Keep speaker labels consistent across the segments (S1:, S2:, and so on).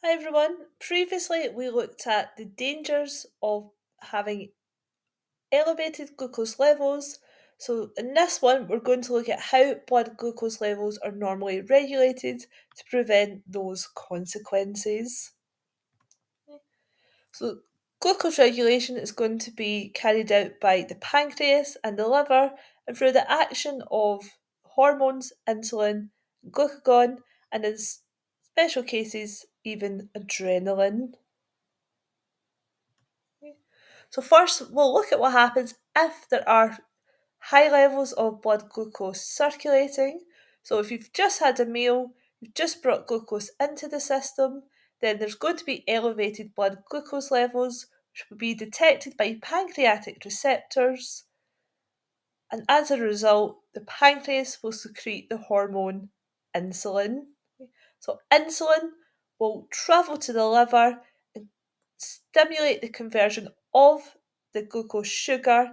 S1: Hi everyone. Previously, we looked at the dangers of having elevated glucose levels. So, in this one, we're going to look at how blood glucose levels are normally regulated to prevent those consequences. So, glucose regulation is going to be carried out by the pancreas and the liver and through the action of hormones, insulin, glucagon, and in special cases, even adrenaline. So first, we'll look at what happens if there are high levels of blood glucose circulating. So if you've just had a meal, you've just brought glucose into the system, then there's going to be elevated blood glucose levels, which will be detected by pancreatic receptors, and as a result, the pancreas will secrete the hormone insulin. So insulin will travel to the liver and stimulate the conversion of the glucose sugar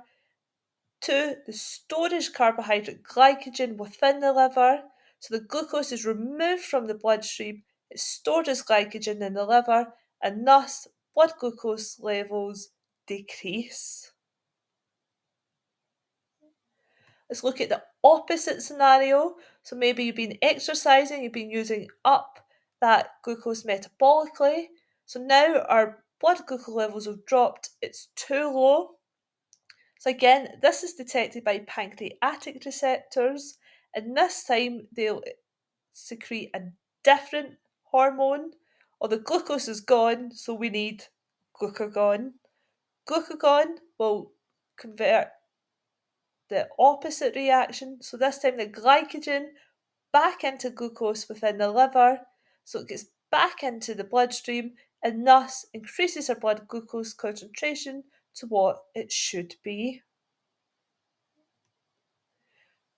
S1: to the storage carbohydrate glycogen within the liver. So the glucose is removed from the bloodstream, it's stored as glycogen in the liver, and thus blood glucose levels decrease. Let's look at the opposite scenario. So maybe you've been exercising, you've been using up that glucose metabolically. So now our blood glucose levels have dropped, it's too low. So again, this is detected by pancreatic receptors, and this time they'll secrete a different hormone, or the glucose is gone, so we need glucagon. Glucagon will convert the opposite reaction, so this time the glycogen back into glucose within the liver, so it gets back into the bloodstream and thus increases our blood glucose concentration to what it should be.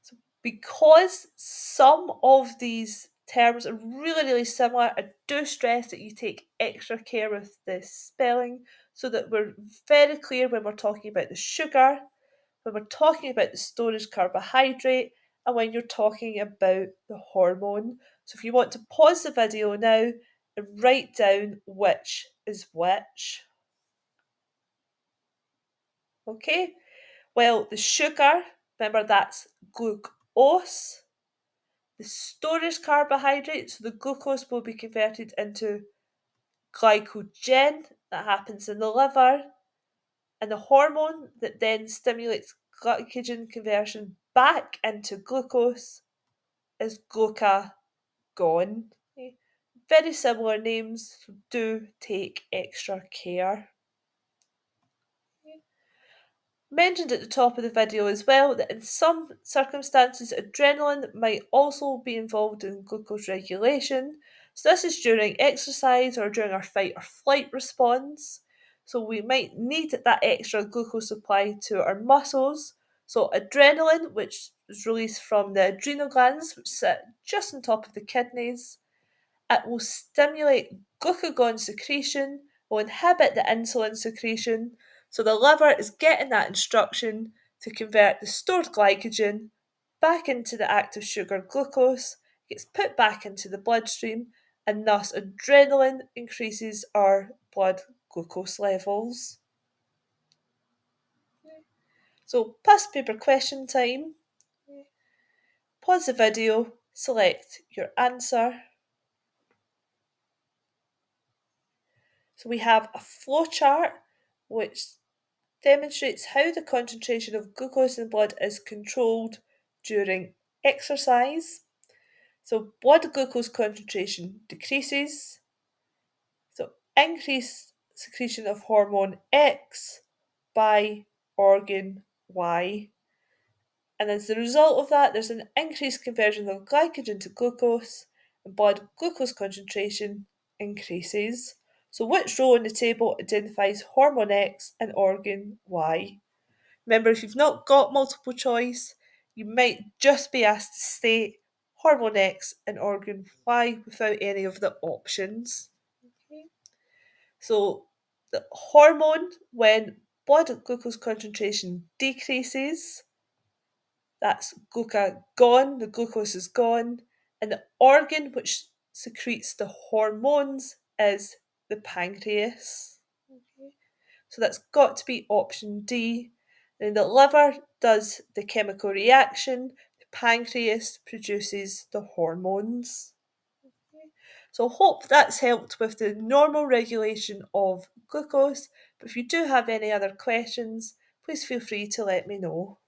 S1: So because some of these terms are really similar, I do stress that you take extra care with the spelling so that we're very clear when we're talking about the sugar, when we're talking about the storage carbohydrate, and when you're talking about the hormone. So if you want to pause the video now and write down which is which. Okay? Well, the sugar, remember that's glucose. The storage carbohydrate, so the glucose will be converted into glycogen that happens in the liver, and the hormone that then stimulates glycogen conversion back into glucose is glucagon. Okay? Very similar names, so do take extra care. Mentioned at the top of the video as well that in some circumstances adrenaline might also be involved in glucose regulation. So this is during exercise or during our fight or flight response. So we might need that extra glucose supply to our muscles. So adrenaline, which is released from the adrenal glands, which sit just on top of the kidneys, it will stimulate glucagon secretion, will inhibit the insulin secretion, so the liver is getting that instruction to convert the stored glycogen back into the active sugar glucose, gets put back into the bloodstream, and thus adrenaline increases our blood glucose levels. So, past paper question time. Pause the video, select your answer. So we have a flowchart which demonstrates how the concentration of glucose in blood is controlled during exercise. So blood glucose concentration decreases. So increased secretion of hormone X by organ Y. And as a result of that, there's an increased conversion of glycogen to glucose, and blood glucose concentration increases. So, which row in the table identifies hormone X and organ Y? Remember, if you've not got multiple choice, you might just be asked to state hormone X and organ Y without any of the options. Okay. So, the hormone, when blood glucose concentration decreases, that's glucagon, the glucose is gone, and the organ which secretes the hormones is the pancreas. Okay. So that's got to be option D. Then the liver does the chemical reaction, the pancreas produces the hormones. Okay. So hope that's helped with the normal regulation of glucose, but if you do have any other questions, please feel free to let me know.